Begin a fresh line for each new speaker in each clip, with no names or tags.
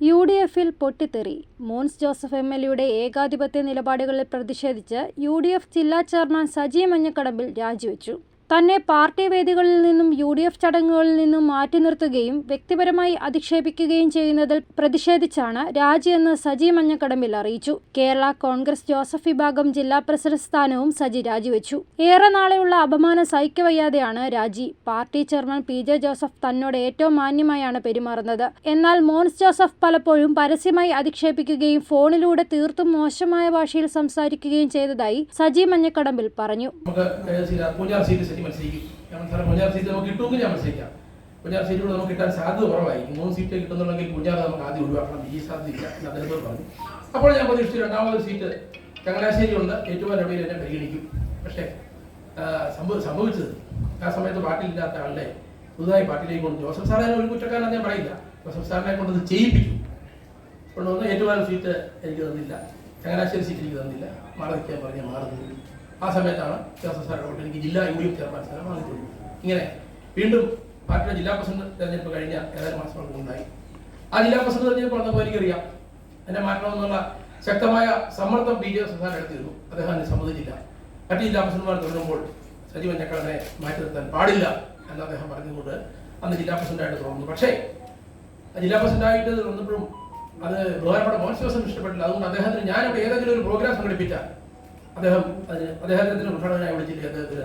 UDF-ൽ പൊട്ടിത്തെറി. മോൻസ് ജോസഫ് MLA-യുടെ ഏകാധിപത്യ നിലപാടുകളിൽ പ്രതിഷേധിച്ച് UDF ജില്ലാ ചെയർമാൻ സജി മഞ്ഞക്കടമ്പിൽ രാജിവെച്ചു. തന്നെ പാർട്ടി വേദികളിൽ നിന്നും UDF ചടങ്ങുകളിൽ നിന്നും മാറ്റി നിർത്തുകയും വ്യക്തിപരമായി അധിക്ഷേപിക്കുകയും ചെയ്യുന്നതിൽ പ്രതിഷേധിച്ചാണ് രാജിയെന്ന് സജി മഞ്ഞക്കടമ്പിൽ അറിയിച്ചു. കേരള കോൺഗ്രസ് ജോസഫ് വിഭാഗം ജില്ലാ പ്രസിഡന്റ് സ്ഥാനവും സജി രാജിവെച്ചു. ഏറെ നാളെയുള്ള അപമാനം സഹിക്കവയ്യാതെയാണ് രാജി. പാർട്ടി ചെയർമാൻ PJ ജോസഫ് തന്നോട് ഏറ്റവും മാന്യമായാണ് പെരുമാറുന്നത്. എന്നാൽ മോൻസ് ജോസഫ് പലപ്പോഴും പരസ്യമായി അധിക്ഷേപിക്കുകയും ഫോണിലൂടെ തീർത്തും മോശമായ ഭാഷയിൽ സംസാരിക്കുകയും ചെയ്തതായി സജി മഞ്ഞക്കടമ്പിൽ പറഞ്ഞു.
മത്സരിക്കും. പൂഞ്ഞാർ സീറ്റ് നമുക്ക് കിട്ടുമെങ്കിൽ ഞാൻ മത്സരിക്കാം. പൂഞ്ഞാർ സീറ്റ് കൂടെ നമുക്ക് കിട്ടാൻ സാധ്യത കുറവായിരിക്കും. 3 സീറ്റ് കിട്ടുന്നുണ്ടെങ്കിൽ പൂഞ്ഞാർ നമുക്ക് ആദ്യം ഒഴിവാക്കണം. ഈ സാധ്യതയില്ല എന്ന് അദ്ദേഹത്തോട് പറഞ്ഞു. അപ്പോൾ ഞാൻ പ്രതീക്ഷിച്ചു രണ്ടാമതൊരു സീറ്റ് ചങ്ങനാശ്ശേരി ഉണ്ട്, ഏറ്റുമാനൂരിൽ എന്നെ പരിഗണിക്കും. പക്ഷേ സംഭവിച്ചത് ആ സമയത്ത് പാർട്ടിയിലില്ലാത്ത ആളുടെ പുതുതായി പാർട്ടിയിലേക്ക് കൊണ്ട് ജോസഫ് സാറിനെ ഒരു കുറ്റക്കാരൻ ഞാൻ പറയില്ല. ജോസഫ് സാറിനെ കൊണ്ടത് ചെയ്യിപ്പിക്കും. കൊണ്ടുവന്ന് ഏറ്റുമാനൂർ സീറ്റ് എനിക്ക് തന്നില്ല, ചങ്ങനാശ്ശേരി സീറ്റ് എനിക്ക് തന്നില്ല, മാറി വയ്ക്കാൻ പറഞ്ഞാൽ മാറുന്നു. ആ സമയത്താണ് ജോസഫ് സാറിനോട്ട് എനിക്ക് ജില്ലാ UDF ചെയർമാൻ സ്ഥാനം വാങ്ങിക്കൊള്ളു. ഇങ്ങനെ വീണ്ടും പാർട്ടിയുടെ ജില്ലാ പ്രസിഡന്റ് തെരഞ്ഞെടുപ്പ് കഴിഞ്ഞ ഏതാനും മാസങ്ങൾക്ക് ഉണ്ടായി. ആ ജില്ലാ പ്രസിഡന്റ് തെരഞ്ഞെടുപ്പ് വന്നപ്പോൾ എനിക്കറിയാം എന്നെ മാറ്റണമെന്നുള്ള ശക്തമായ സമ്മർദ്ദം PJ ജോസഫ് സാർ എടുത്തിരുന്നു. അദ്ദേഹം അതിന് സമ്മതിച്ചില്ല. മറ്റ് ജില്ലാ പ്രസിഡന്റുമാർ തുടരുമ്പോൾ സജി മഞ്ഞക്കടമ്പിനെ മാറ്റി നിർത്താൻ പാടില്ല എന്ന് അദ്ദേഹം പറഞ്ഞുകൊണ്ട് അന്ന് ജില്ലാ പ്രസിഡന്റായിട്ട് തുടർന്നു. പക്ഷേ ജില്ലാ പ്രസിഡന്റായിട്ട് വന്നപ്പോഴും അത് ബഹുമാനപ്പെട്ട മോൻസ് ജോസഫ് ഇഷ്ടപ്പെട്ടില്ല. അതുകൊണ്ട് അദ്ദേഹത്തിന് ഞാനിവിടെ ഏതെങ്കിലും ഒരു പ്രോഗ്രാം സംഘടിപ്പിച്ചാൽ അദ്ദേഹത്തിന് ഉദ്ഘാടകനായി വിളിച്ചിട്ട് അദ്ദേഹത്തിന്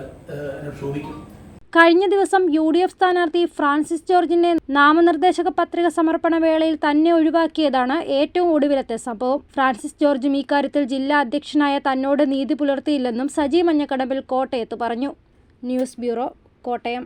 എന്നോട് ചോദിക്കും.
കഴിഞ്ഞ ദിവസം UDF സ്ഥാനാർത്ഥി ഫ്രാൻസിസ് ജോർജിന്റെ നാമനിർദ്ദേശക പത്രിക സമർപ്പണ വേളയിൽ തന്നെ ഒഴിവാക്കിയതാണ് ഏറ്റവും ഒടുവിലത്തെ സംഭവം. ഫ്രാൻസിസ് ജോർജും ഇക്കാര്യത്തിൽ ജില്ലാ അധ്യക്ഷനായ തന്നോട് നീതി പുലർത്തിയില്ലെന്നും സജി മഞ്ഞക്കടമ്പിൽ കോട്ടയത്ത് പറഞ്ഞു. News bureau, Kottayam.